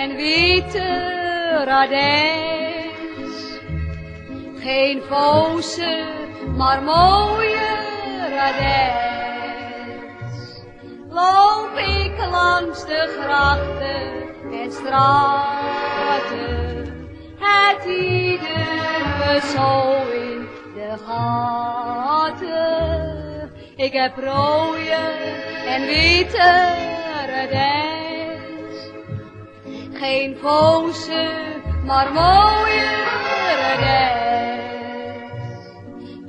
en witte radijs. Geen voze, maar mooie radijs. Loop ik langs de grachten en straten, het ieder zo in de gaten. Ik heb rode en witte radijs. Geen voze, maar mooie radijs.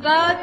Wat